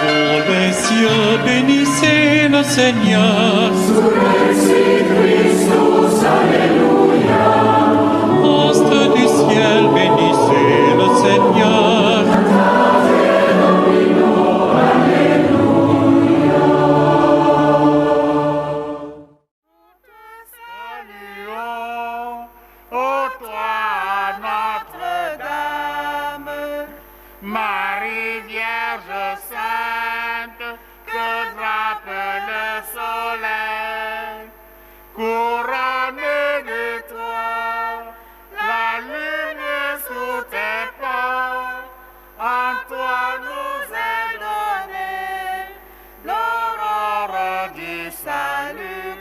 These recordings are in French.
Pour les cieux, bénissez le Seigneur. Surrexit Christus, Alléluia. Astres du ciel, bénissez le Seigneur. Saluons, ô toi Notre-Dame, Marie Vierge Sainte, que drape le soleil, couronnée d'étoiles, la lumière sous tes pas, en toi nous est donnée l'aurore du salut,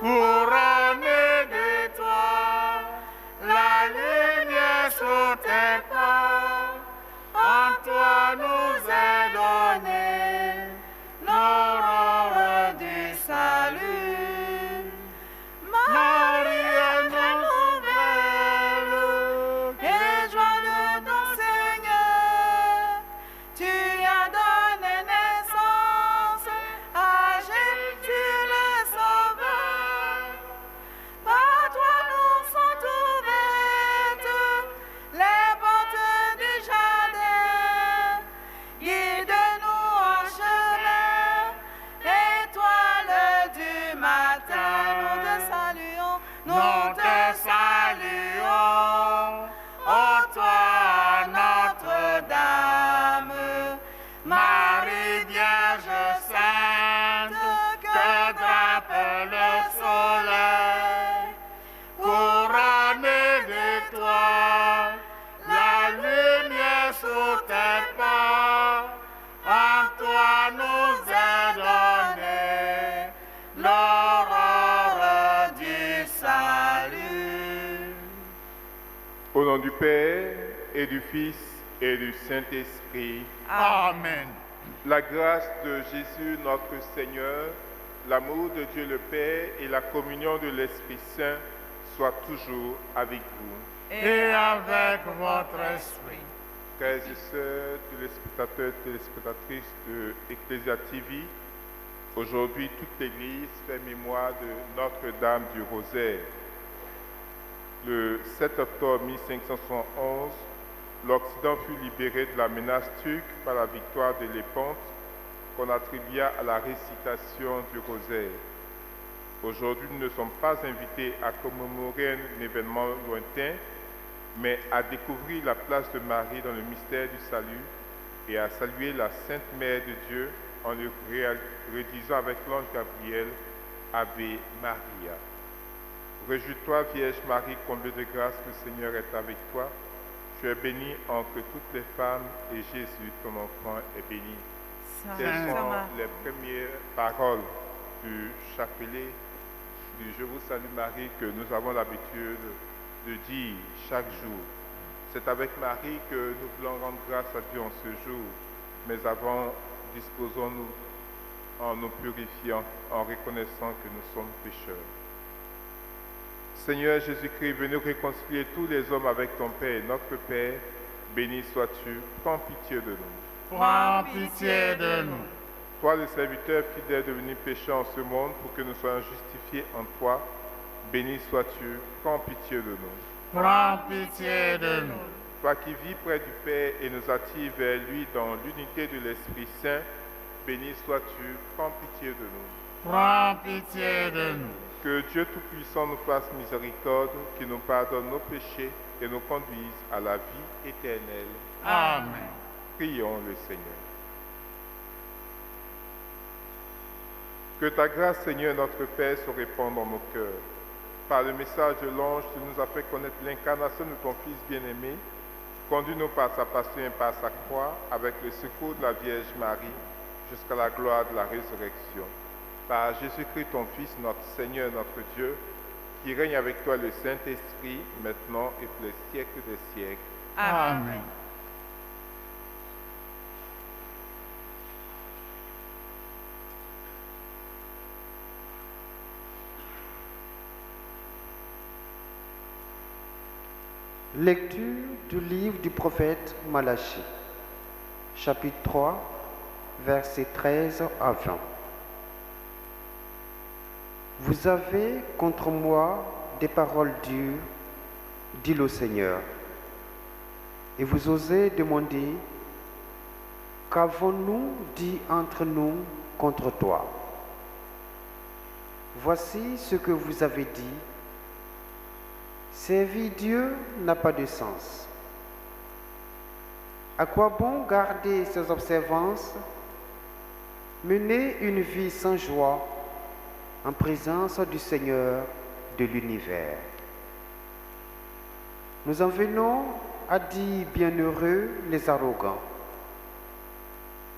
couronnée d'étoiles, la lumière sous tes pas, en toi nous est donnée l'aurore du salut. Marie est nouvelle, et joie de ton Seigneur, tu as donné naissance à Jésus le Sauveur. Par toi nous sont ouvertes les portes du jardin. Guide-nous en chemin, étoile du matin. Nous te saluons, ô toi Notre-Dame, Marie Vierge Sainte, que drape le soleil, couronnée d'étoiles, la lumière sous tes pas, en toi nous est donnée l'aurore du salut. Au nom du Père et du Fils et du Saint-Esprit. Amen. La grâce de Jésus notre Seigneur, l'amour de Dieu le Père et la communion de l'Esprit Saint soient toujours avec vous. Et avec votre esprit. Frères et sœurs, téléspectateurs, téléspectatrices de Ecclesia TV, aujourd'hui toute l'Église fait mémoire de Notre-Dame du Rosaire. Le 7 octobre 1571, l'Occident fut libéré de la menace turque par la victoire de Lépante qu'on attribua à la récitation du Rosaire. Aujourd'hui, nous ne sommes pas invités à commémorer un événement lointain, mais à découvrir la place de Marie dans le mystère du salut et à saluer la Sainte Mère de Dieu en le redisant avec l'ange Gabriel, Ave Maria. Réjouis-toi, Vierge Marie, comblée de grâce, le Seigneur est avec toi. Tu es bénie entre toutes les femmes et Jésus, ton enfant, est béni. Telles sont les premières paroles du chapelet du Je vous salue Marie que nous avons l'habitude de dire chaque jour. C'est avec Marie que nous voulons rendre grâce à Dieu en ce jour. Mais avant, disposons-nous en nous purifiant, en reconnaissant que nous sommes pécheurs. Seigneur Jésus-Christ, venez réconcilier tous les hommes avec ton Père, notre Père. Béni sois-tu, prends pitié de nous. Prends pitié de nous. Toi, le serviteur fidèle devenu pécheur en ce monde, pour que nous soyons justifiés en toi, béni sois-tu, prends pitié de nous. Prends pitié de nous. Toi qui vis près du Père et nous attires vers lui dans l'unité de l'Esprit Saint, béni sois-tu, prends pitié de nous. Prends pitié de nous. Que Dieu Tout-Puissant nous fasse miséricorde, qu'il nous pardonne nos péchés et nous conduise à la vie éternelle. Amen. Prions le Seigneur. Que ta grâce, Seigneur notre Père, se répande dans nos cœurs. Par le message de l'ange, tu nous as fait connaître l'incarnation de ton Fils bien-aimé. Conduis-nous par sa passion et par sa croix, avec le secours de la Vierge Marie, jusqu'à la gloire de la résurrection. Par Jésus-Christ, ton Fils, notre Seigneur, notre Dieu, qui règne avec toi le Saint-Esprit, maintenant et pour les siècles des siècles. Amen. Lecture du livre du prophète Malachie. chapitre 3, versets 13 à 20. Vous avez contre moi des paroles dures, dit le Seigneur, et vous osez demander, qu'avons-nous dit entre nous contre toi? Voici ce que vous avez dit. Servir Dieu n'a pas de sens. À quoi bon garder ses observances, mener une vie sans joie en présence du Seigneur de l'univers? Nous en venons à dire bienheureux les arrogants.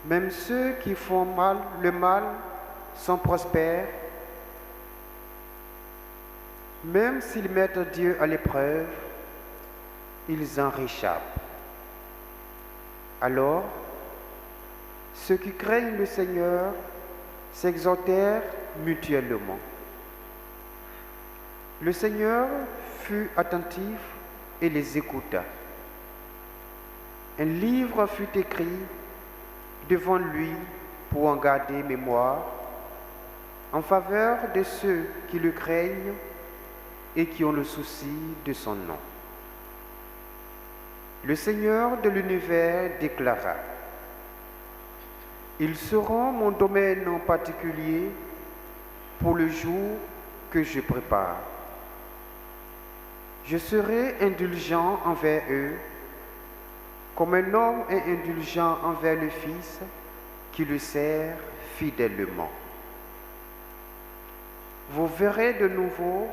Même ceux qui font le mal sont prospères. Même s'ils mettent Dieu à l'épreuve, ils en réchappent. Alors, ceux qui craignent le Seigneur s'exhortèrent mutuellement. Le Seigneur fut attentif et les écouta. Un livre fut écrit devant lui pour en garder mémoire en faveur de ceux qui le craignent et qui ont le souci de son nom. Le Seigneur de l'univers déclara: ils seront mon domaine en particulier pour le jour que je prépare. Je serai indulgent envers eux, comme un homme est indulgent envers le Fils qui le sert fidèlement. Vous verrez de nouveau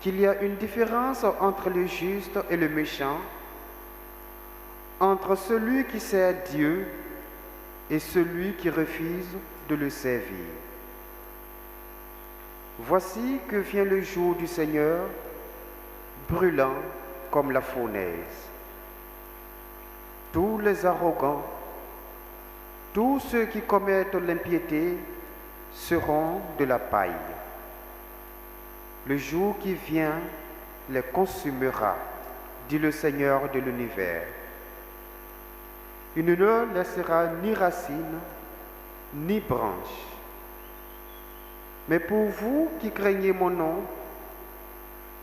qu'il y a une différence entre le juste et le méchant, entre celui qui sert Dieu et celui qui refuse de le servir. Voici que vient le jour du Seigneur, brûlant comme la fournaise. Tous les arrogants, tous ceux qui commettent l'impiété seront de la paille. Le jour qui vient les consumera, dit le Seigneur de l'univers. Il ne leur laissera ni racine, ni branche. Mais pour vous qui craignez mon nom,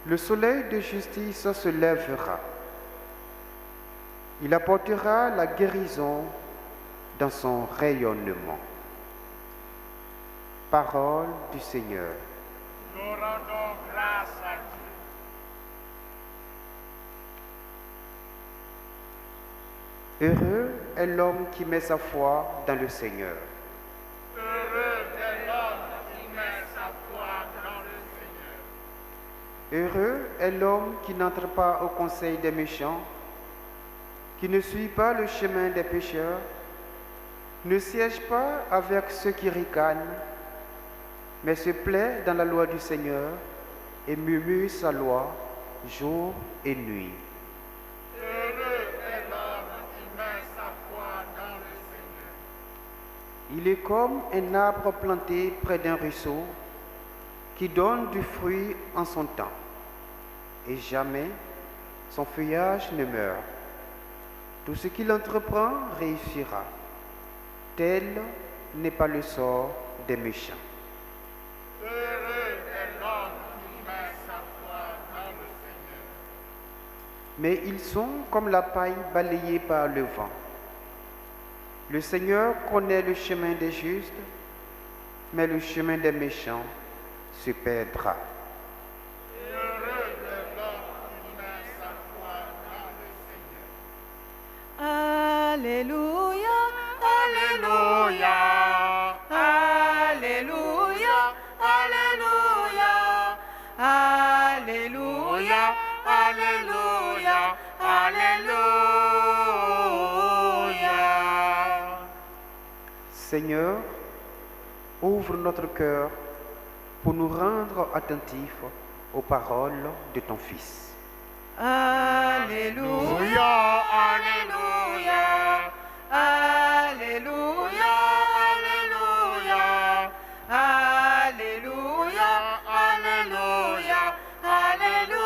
le soleil de justice se lèvera. Il apportera la guérison dans son rayonnement. Parole du Seigneur. Nous rendons grâce à Dieu. Heureux est l'homme qui met sa foi dans le Seigneur. Heureux est l'homme qui met sa foi dans le Seigneur. Heureux est l'homme qui n'entre pas au conseil des méchants, qui ne suit pas le chemin des pécheurs, ne siège pas avec ceux qui ricanent, mais se plaît dans la loi du Seigneur et murmure sa loi jour et nuit. Heureux est l'homme qui met sa foi dans le Seigneur. Il est comme un arbre planté près d'un ruisseau qui donne du fruit en son temps, et jamais son feuillage ne meurt. Tout ce qu'il entreprend réussira. Tel n'est pas le sort des méchants. Heureux est l'homme qui met sa foi dans le Seigneur. Mais ils sont comme la paille balayée par le vent. Le Seigneur connaît le chemin des justes, mais le chemin des méchants se perdra. Heureux est l'homme qui met sa foi dans le Seigneur. Alléluia, Alléluia, Alléluia, Alléluia, Alléluia, Alléluia, Alléluia. Seigneur, ouvre notre cœur pour nous rendre attentifs aux paroles de ton Fils. Alléluia, Alléluia, Alléluia, Alléluia, Alléluia, Alléluia, Alléluia.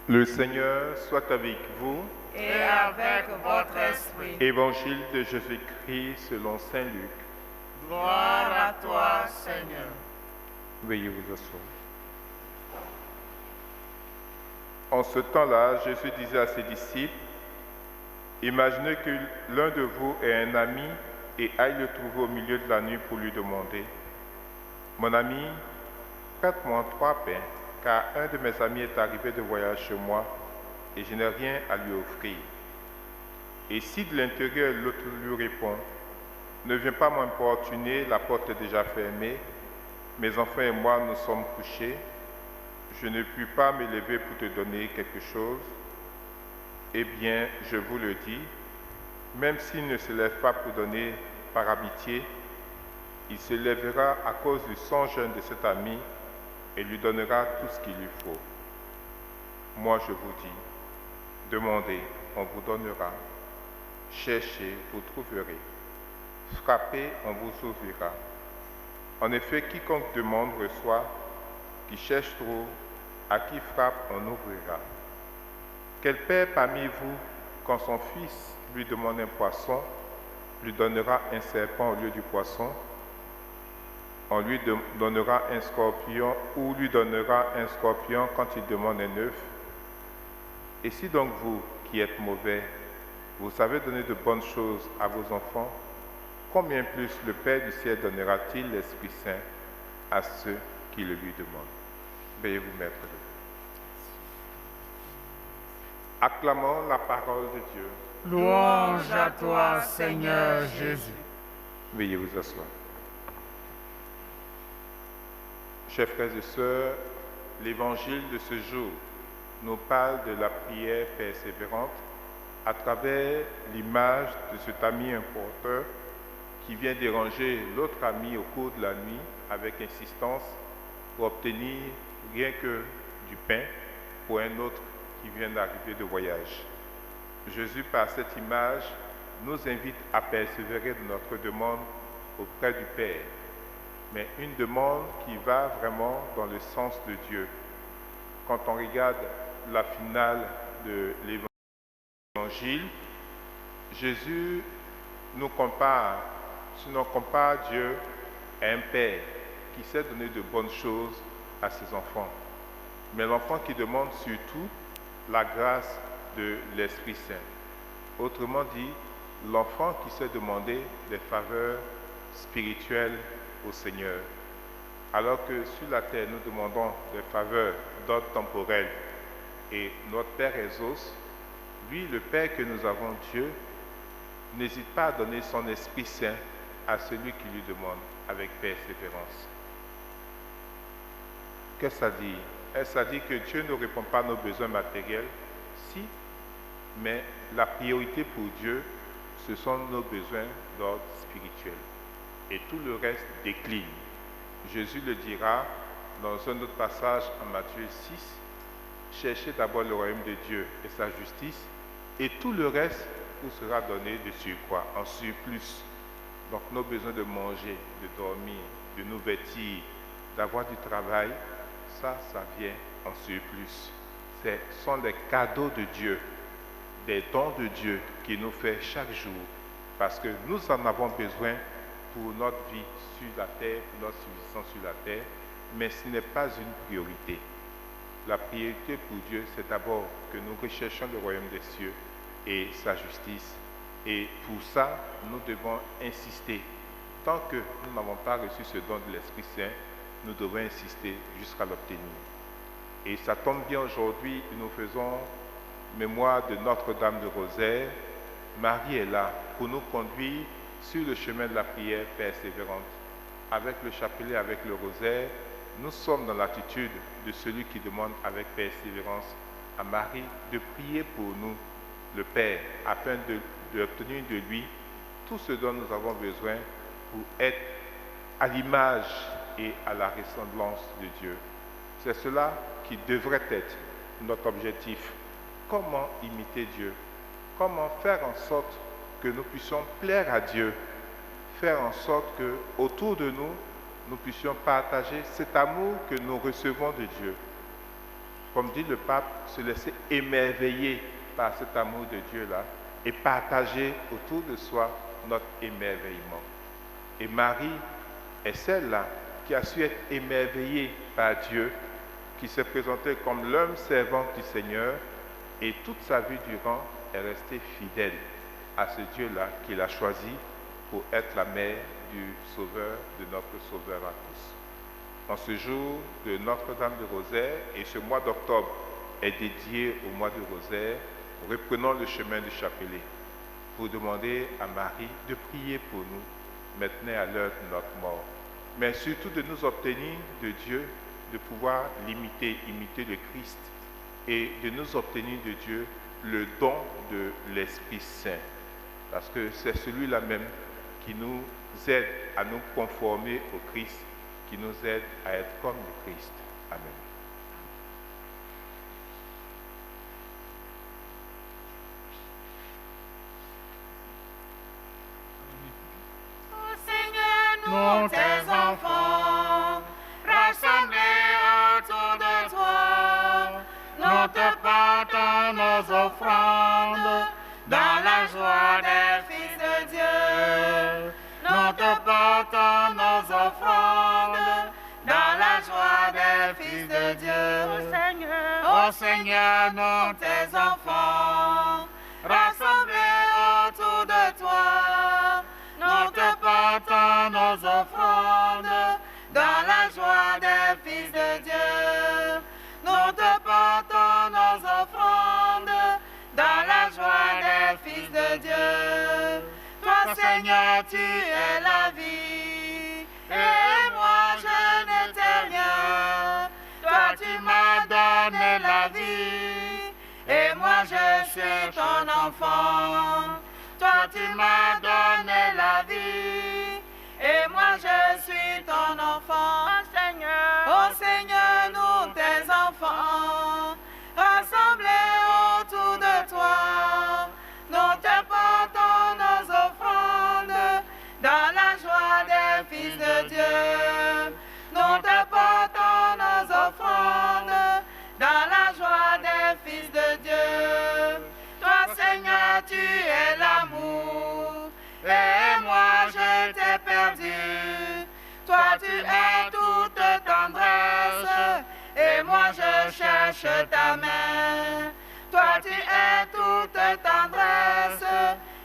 Le Seigneur soit avec vous. Et avec votre esprit. Évangile de Jésus-Christ selon Saint Luc. Gloire à toi, Seigneur. Veuillez vous asseoir. En ce temps-là, Jésus disait à ses disciples, « Imaginez que l'un de vous ait un ami et aille le trouver au milieu de la nuit pour lui demander, « Mon ami, prête-moi 3 pains, car un de mes amis est arrivé de voyage chez moi et je n'ai rien à lui offrir. » Et si de l'intérieur l'autre lui répond, « Ne viens pas m'importuner, la porte est déjà fermée, mes enfants et moi nous sommes couchés, je ne puis pas me lever pour te donner quelque chose, eh bien, je vous le dis, même s'il ne se lève pas pour donner par amitié, il se lèvera à cause du sang jeune de cet ami et lui donnera tout ce qu'il lui faut. Moi, je vous dis, demandez, on vous donnera. Cherchez, vous trouverez. Frappez, on vous ouvrira. En effet, quiconque demande reçoit, qui cherche trouve, à qui frappe, on ouvrira. Quel père parmi vous, quand son fils lui demande un poisson, lui donnera un serpent au lieu du poisson? On lui donnera un scorpion ou lui donnera un scorpion quand il demande un œuf? Et si donc vous, qui êtes mauvais, vous savez donner de bonnes choses à vos enfants, combien plus le Père du ciel donnera-t-il l'Esprit Saint à ceux qui le lui demandent? Veuillez vous mettre debout. Acclamons la parole de Dieu. Louange à toi, Seigneur Jésus. Veuillez vous asseoir. Chers frères et sœurs, l'évangile de ce jour nous parle de la prière persévérante à travers l'image de cet ami importeur qui vient déranger l'autre ami au cours de la nuit avec insistance pour obtenir rien que du pain pour un autre qui vient d'arriver de voyage. Jésus, par cette image, nous invite à persévérer dans notre demande auprès du Père, mais une demande qui va vraiment dans le sens de Dieu. Quand on regarde la finale de l'Évangile, Jésus nous compare Dieu à un Père qui sait donner de bonnes choses à ses enfants. Mais l'enfant qui demande surtout la grâce de l'Esprit Saint. Autrement dit, l'enfant qui sait demander des faveurs spirituelles au Seigneur. Alors que sur la terre, nous demandons des faveurs d'ordre temporel et notre Père exauce, lui, le Père que nous avons, Dieu, n'hésite pas à donner son Esprit Saint à celui qui lui demande avec persévérance. Qu'est-ce que ça dit? Est-ce ça dit que Dieu ne répond pas à nos besoins matériels? Si, mais la priorité pour Dieu, ce sont nos besoins d'ordre spirituel. Et tout le reste décline. Jésus le dira dans un autre passage en Matthieu 6, « Cherchez d'abord le royaume de Dieu et sa justice, et tout le reste vous sera donné de surcroît, en surplus. » Donc nos besoins de manger, de dormir, de nous vêtir, d'avoir du travail, ça vient en surplus. Ce sont des cadeaux de Dieu, des dons de Dieu qu'il nous fait chaque jour, parce que nous en avons besoin pour notre vie sur la terre, pour notre subsistance sur la terre, mais ce n'est pas une priorité. La priorité pour Dieu, c'est d'abord que nous recherchions le royaume des cieux et sa justice. Et pour ça, nous devons insister. Tant que nous n'avons pas reçu ce don de l'Esprit Saint, nous devons insister jusqu'à l'obtenir. Et ça tombe bien aujourd'hui, nous faisons mémoire de Notre-Dame de Rosaire. Marie est là pour nous conduire sur le chemin de la prière persévérante. Avec le chapelet, avec le rosaire, nous sommes dans l'attitude de celui qui demande avec persévérance à Marie de prier pour nous, le Père, afin d'obtenir de lui tout ce dont nous avons besoin pour être à l'image et à la ressemblance de Dieu. C'est cela qui devrait être notre objectif. Comment imiter Dieu? Comment faire en sorte que nous puissions plaire à Dieu? Faire en sorte que autour de nous, nous puissions partager cet amour que nous recevons de Dieu. comme dit le pape, se laisser émerveiller par cet amour de Dieu-là et partager autour de soi notre émerveillement. Et Marie est celle-là qui a su être émerveillée par Dieu, qui s'est présentée comme l'homme servante du Seigneur et toute sa vie durant est restée fidèle à ce Dieu-là qu'il a choisi pour être la mère du Sauveur, de notre Sauveur à tous. En ce jour de Notre-Dame de Rosaire, et ce mois d'octobre est dédié au mois de Rosaire, reprenons le chemin du chapelet pour demander à Marie de prier pour nous, maintenant à l'heure de notre mort, mais surtout de nous obtenir de Dieu, de pouvoir imiter le Christ et de nous obtenir de Dieu le don de l'Esprit Saint, parce que c'est celui-là même qui nous aide à nous conformer au Christ, qui nous aide à être comme le Christ. Amen. Nous, tes enfants, rassemblés autour de toi, nous te portons nos offrandes dans la joie des fils de Dieu. Nous te portons nos offrandes dans la joie des fils de Dieu. Ô Seigneur, nous, tes enfants, rassemblés autour de toi, nous te portons nos offrandes dans la joie des fils de Dieu. Nous te portons nos offrandes dans la joie des fils de Dieu. Toi, Seigneur, tu es la vie, et moi je n'étais rien. Toi, tu m'as donné la vie, et moi je suis ton enfant. Toi, tu m'as donné la vie, et moi je suis ton enfant. Oh Seigneur, nous tes enfants, rassemblés autour de toi, nous te portons nos offrandes dans la joie des fils de Dieu. Nous te portons nos offrandes dans la joie des fils de Dieu. Toi, Seigneur, tu es l'amour, et moi je t'ai perdu. Toi, tu es toute tendresse, et moi je cherche ta main. Toi, tu es toute tendresse,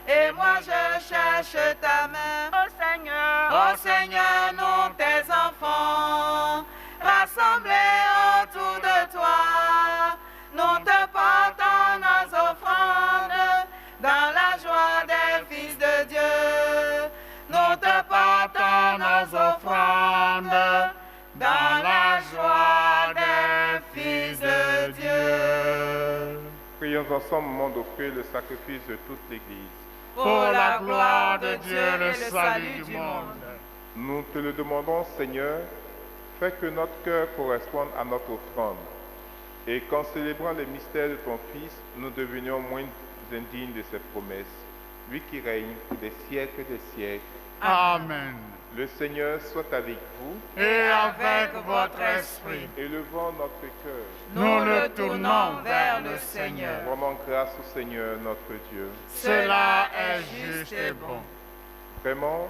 et moi je cherche ta main. Ô Seigneur, nous tes enfants, rassemblés autour de toi, nous te portons nos offrandes dans la joie des fils de Dieu. Nous te portons nos offrandes dans la joie des fils de Dieu. Prions ensemble au moment d'offrir le sacrifice de toute l'Église. Pour la gloire de Dieu et le salut du monde. Nous te le demandons, Seigneur, fais que notre cœur corresponde à notre offrande, et qu'en célébrant les mystères de ton Fils, nous devenions moins indignes de ses promesses, lui qui règne pour des siècles des siècles. Amen. Le Seigneur soit avec vous Et avec votre esprit, élevons notre cœur. nous le tournons vers le Seigneur. Rendons grâce au Seigneur notre Dieu. Cela est juste et bon. Vraiment,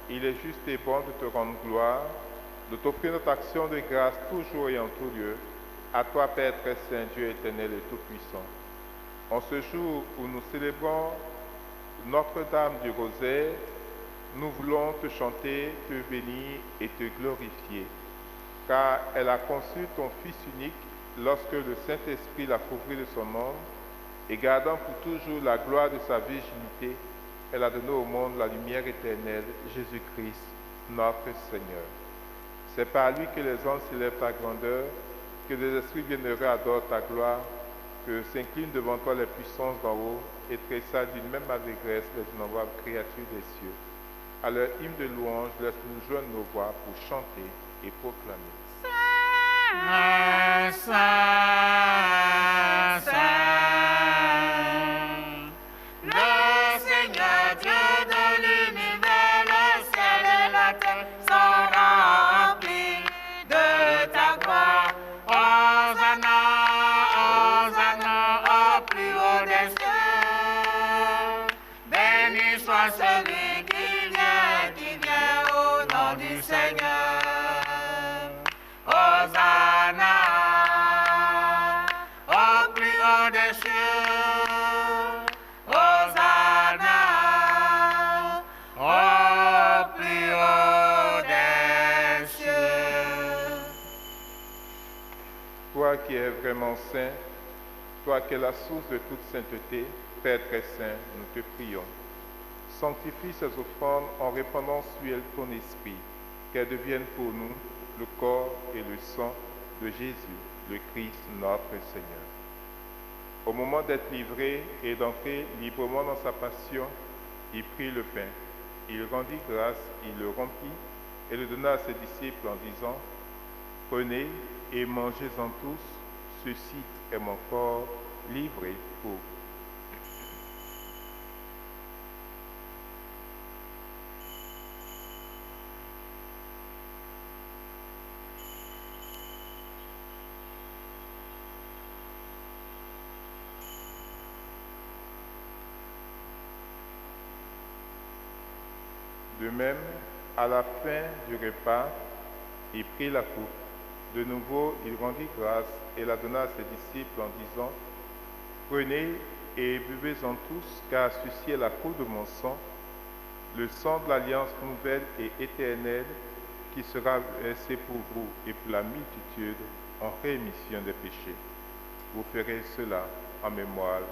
il est juste et bon de te rendre gloire, de t'offrir notre action de grâce toujours et en tout lieu, à toi, Père très saint, Dieu éternel et tout-puissant. En ce jour où nous célébrons Notre-Dame du Rosaire, nous voulons te chanter, te bénir et te glorifier, car elle a conçu ton Fils unique lorsque le Saint-Esprit l'a couvert de son ombre, et gardant pour toujours la gloire de sa virginité, elle a donné au monde la lumière éternelle, Jésus-Christ, notre Seigneur. C'est par lui que les anges célèbrent ta grandeur, que les esprits bienheureux adorent ta gloire, que s'inclinent devant toi les puissances d'en haut et tressaillent d'une même allégresse les innombrables créatures des cieux. À leur hymne de louange, laisse-nous joindre nos voix pour chanter et proclamer. Saint, Saint, Saint, le Seigneur Dieu de l'univers, le ciel et la terre sont remplis de ta gloire. Hosanna haut des cieux. Hosanna au plus haut des cieux. Toi qui es vraiment saint, toi qui es la source de toute sainteté, Père très saint, nous te prions. Sanctifie ces offrandes en répandant sur elles ton esprit, qu'elles deviennent pour nous le corps et le sang de Jésus, le Christ notre Seigneur. Au moment d'être livré et d'entrer librement dans sa passion, il prit le pain, il rendit grâce, il le rompit et le donna à ses disciples en disant, « Prenez et mangez-en tous, ceci est mon corps livré pour vous. » De même, à la fin du repas, il prit la coupe. De nouveau, il rendit grâce et la donna à ses disciples en disant, « Prenez et buvez-en tous, car ceci est la coupe de mon sang, le sang de l'alliance nouvelle et éternelle qui sera versé pour vous et pour la multitude en rémission des péchés. Vous ferez cela en mémoire de moi. »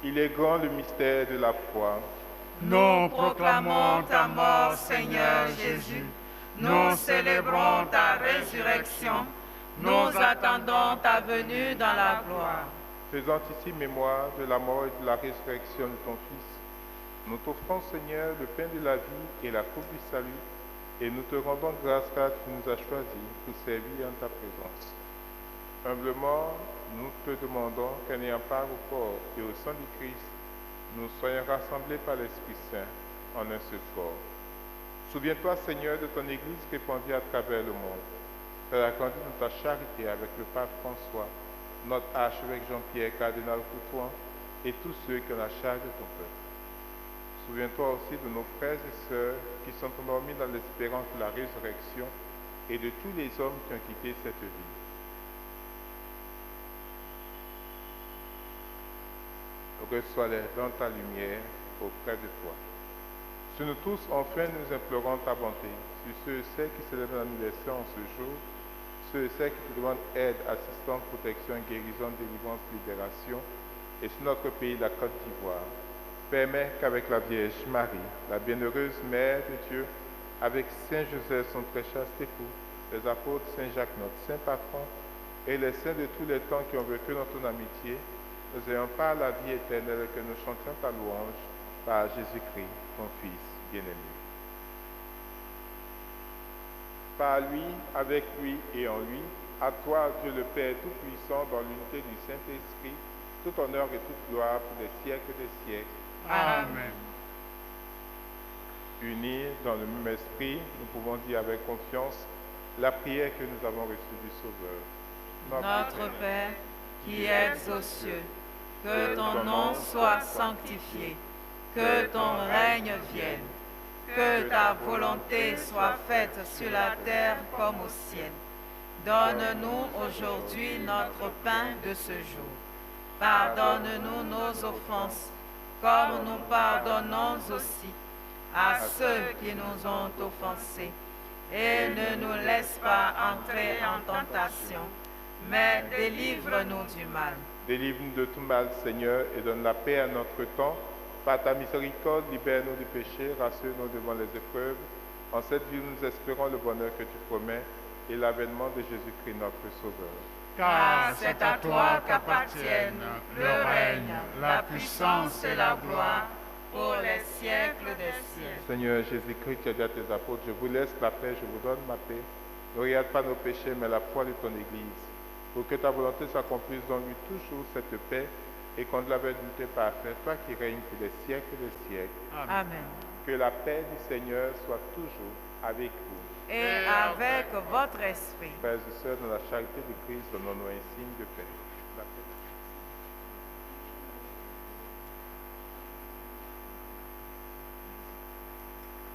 Il est grand le mystère de la foi. Nous proclamons ta mort, Seigneur Jésus. Nous célébrons ta résurrection. Nous attendons ta venue dans la gloire. Faisant ici mémoire de la mort et de la résurrection de ton Fils, nous t'offrons, Seigneur, le pain de la vie et la coupe du salut, et nous te rendons grâce car tu nous as choisis pour servir en ta présence. Humblement, nous te demandons qu'en ayant part au corps et au sang du Christ, nous soyons rassemblés par l'Esprit Saint en un seul corps. Souviens-toi, Seigneur, de ton Église répandue à travers le monde. Fais-la grandir dans ta charité avec le pape François, notre archevêque Jean-Pierre, cardinal Courtois, et tous ceux qui ont la charge de ton peuple. Souviens-toi aussi de nos frères et sœurs qui sont endormis dans l'espérance de la résurrection et de tous les hommes qui ont quitté cette vie. Reçois-les dans ta lumière auprès de toi. Sur nous tous, enfin, nous implorons ta bonté. Sur ceux et celles qui célèbrent l'anniversaire en ce jour, ceux et celles qui te demandent aide, assistance, protection, guérison, délivrance, libération, et sur notre pays, la Côte d'Ivoire. Permets qu'avec la Vierge Marie, la bienheureuse Mère de Dieu, avec Saint Joseph, son très chaste époux, les apôtres Saint Jacques, notre saint patron, et les saints de tous les temps qui ont vécu dans ton amitié, nous ayons par la vie éternelle que nous chantions ta louange par Jésus-Christ, ton Fils bien-aimé. Par lui, avec lui et en lui, à toi, Dieu le Père Tout-Puissant, dans l'unité du Saint-Esprit, tout honneur et toute gloire pour les siècles des siècles. Amen. Unis dans le même esprit, nous pouvons dire avec confiance la prière que nous avons reçue du Sauveur. Notre Père, qui es aux cieux, que ton nom soit sanctifié, que ton règne vienne, que ta volonté soit faite sur la terre comme au ciel. Donne-nous aujourd'hui notre pain de ce jour. Pardonne-nous nos offenses, comme nous pardonnons aussi à ceux qui nous ont offensés. Et ne nous laisse pas entrer en tentation, mais délivre-nous du mal. Délivre-nous de tout mal, Seigneur, et donne la paix à notre temps. Par ta miséricorde, libère-nous du péché, rassure-nous devant les épreuves. En cette vie, nous espérons le bonheur que tu promets et l'avènement de Jésus-Christ, notre Sauveur. Car c'est à toi qu'appartiennent le règne, la puissance et la gloire pour les siècles des siècles. Seigneur Jésus-Christ, tu as dit à tes apôtres, je vous laisse la paix, je vous donne ma paix. Ne regarde pas nos péchés, mais la foi de ton Église. Pour que ta volonté s'accomplisse dans lui toujours cette paix et qu'on la vérité parfaite, toi qui règnes pour les siècles des siècles. Amen. Que la paix du Seigneur soit toujours avec vous. et avec votre esprit. Frères et sœurs, dans la charité de Christ, donnons-nous un signe de paix. La paix.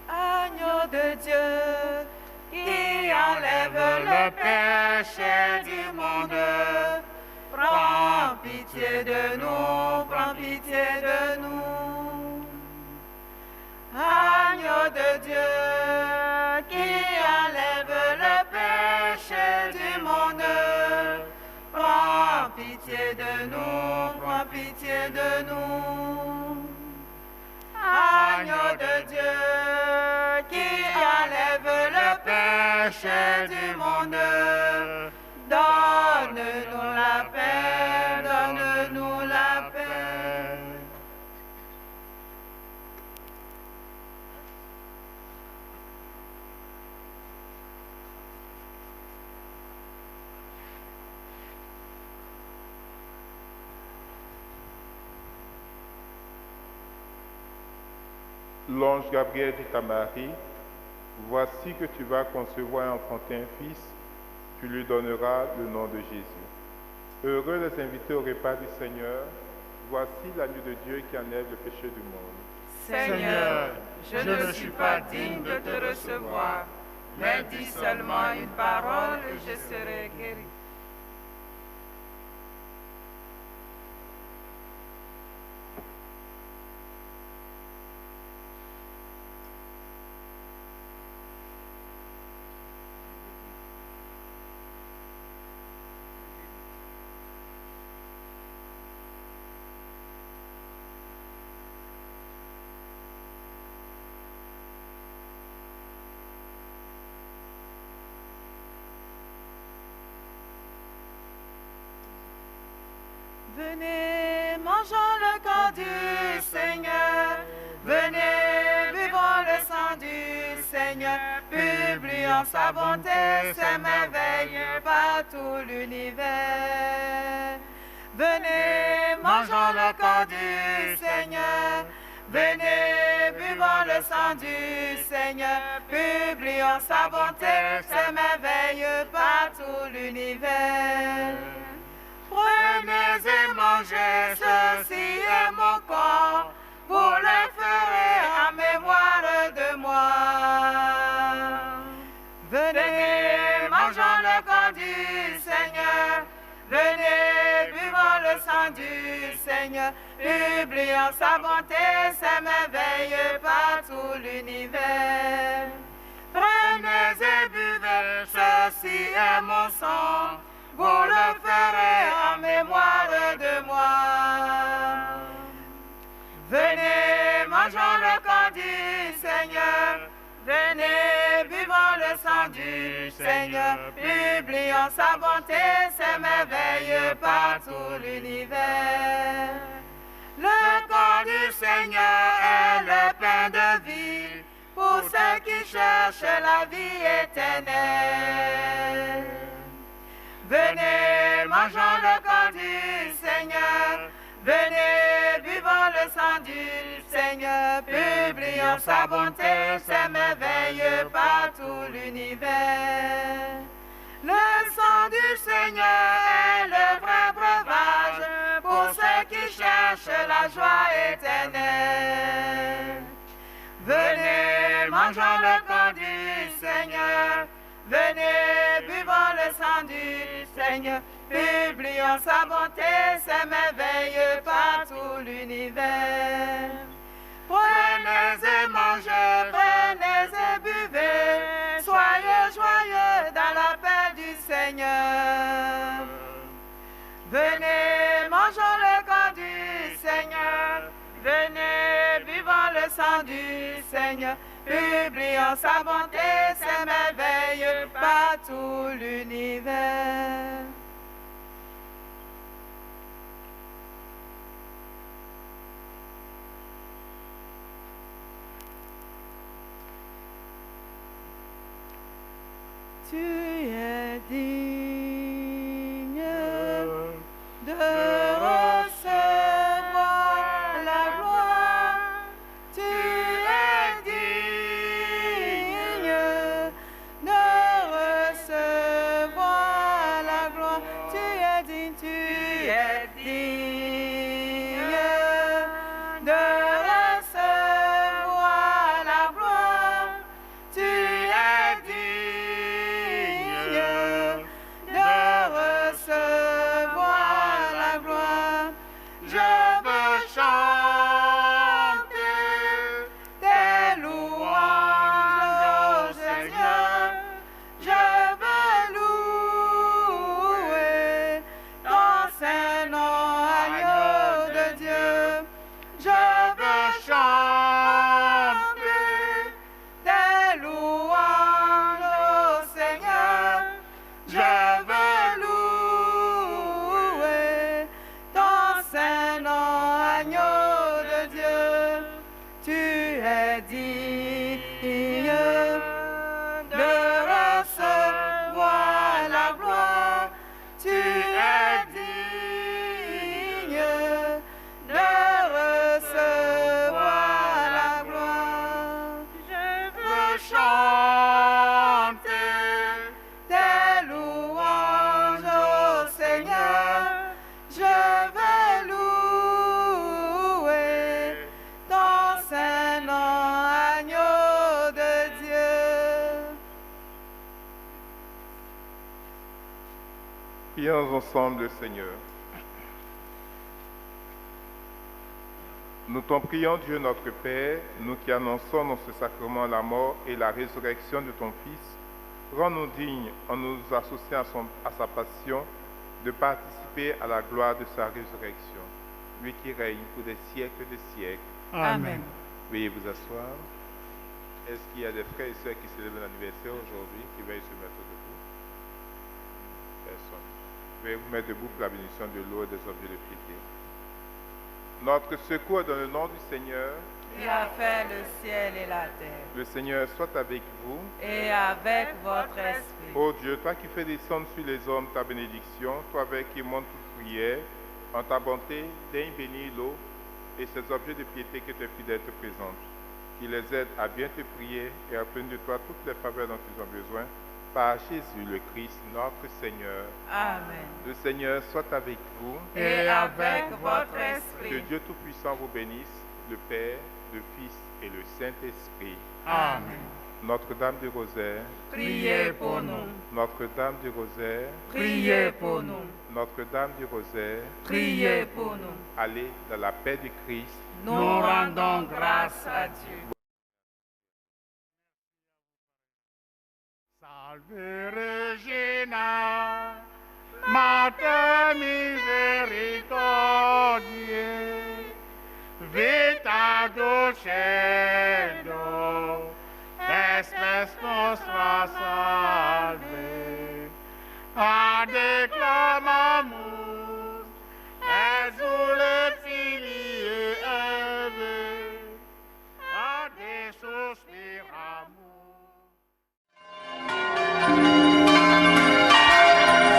Agneau de Dieu, qui enlève le péché du monde, prends pitié de nous, prends pitié de nous. Agneau de Dieu, qui enlève le péché du monde, prends pitié de nous, prends pitié de nous. Agneau de Dieu, qui enlève le péché du monde, donne-nous la paix, donne-nous la paix. L'ange Gabriel dit à Marie, voici que tu vas concevoir et enfanter un fils, tu lui donneras le nom de Jésus. Heureux les invités au repas du Seigneur, voici l'agneau de Dieu qui enlève le péché du monde. Seigneur, je ne suis pas digne de te recevoir, mais dis seulement une parole et je serai guéri. Venez, mangeons le corps du Seigneur. Venez, buvons le sang du Seigneur. Publions sa bonté, ses merveilles par tout l'univers. Venez, mangeons le corps du Seigneur. Venez, buvons le sang du Seigneur. Publions sa bonté, ses merveilles par tout l'univers. Prenez et mangez, ceci est mon corps, vous le ferez en mémoire de moi. Venez, mangeons le corps du Seigneur, venez, buvons le sang du Seigneur, publions sa bonté, ses merveilles par tout l'univers. Prenez et buvez, ceci est mon sang, vous le ferez en mémoire de moi. Venez, mangeons le corps du Seigneur. Venez, buvons le sang du Seigneur. Publions sa bonté, ses merveilles par tout l'univers. Le corps du Seigneur est le pain de vie pour ceux qui cherchent la vie éternelle. Venez, mangeons le corps du Seigneur. Venez, buvons le sang du Seigneur. Publions sa bonté, ses merveilles par tout l'univers. Le sang du Seigneur est le vrai breuvage pour ceux qui cherchent la joie éternelle. Venez, mangeons le corps du Seigneur. Venez, buvons le sang du Seigneur, publions sa bonté, ses merveilles par tout l'univers. Prenez et mangez, prenez et buvez, soyez joyeux dans la paix du Seigneur. Venez, mangeons le corps du Seigneur, venez, buvons le sang du Seigneur. Publions sa bonté, ses merveilles par tout l'univers. Tu es digne de recevoir la gloire. Tu es digne de tes louanges, ô Seigneur. Je vais louer ton saint nom, agneau de Dieu. Prions ensemble le Seigneur. Nous t'en prions, Dieu notre Père, nous qui annonçons dans ce sacrement la mort et la résurrection de ton Fils, rends-nous dignes, en nous associant à sa passion, de participer à la gloire de sa résurrection, lui qui règne pour des siècles des siècles. Amen. Veuillez vous asseoir. Est-ce qu'il y a des frères et sœurs qui célèbrent l'anniversaire aujourd'hui, qui veuillent se mettre debout? Personne. Veuillez vous mettre debout pour la bénédiction de l'eau et des objets de piété. Notre secours est dans le nom du Seigneur, Qui a fait le ciel et la terre, le Seigneur soit avec vous. et avec votre esprit. Ô Dieu, toi qui fais descendre sur les hommes ta bénédiction, toi avec qui monte toute prière, en ta bonté, daigne bénir l'eau et ces objets de piété que tes fidèles te présentent, qui les aident à bien te prier et à obtenir de toi toutes les faveurs dont ils ont besoin, par Jésus le Christ, notre Seigneur. Amen. Le Seigneur soit avec vous, Et avec votre que esprit. Dieu Tout-Puissant vous bénisse, le Père, le Fils et le Saint-Esprit. Amen. Notre-Dame du Rosaire, Priez pour nous. Notre-Dame du Rosaire, Priez pour nous. Notre-Dame du Rosaire, Priez pour nous. allez dans la paix du Christ. Nous rendons grâce à Dieu. Salve Regina, Mater misericordiae, vita dulcedo, espes nostra salve. A declamamus, exule filii Eve, a te suspiramus.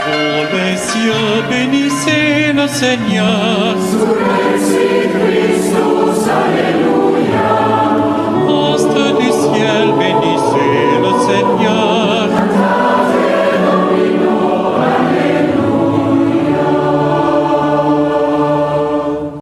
Ô les cieux, bénissez le Seigneur. Sous les cieux,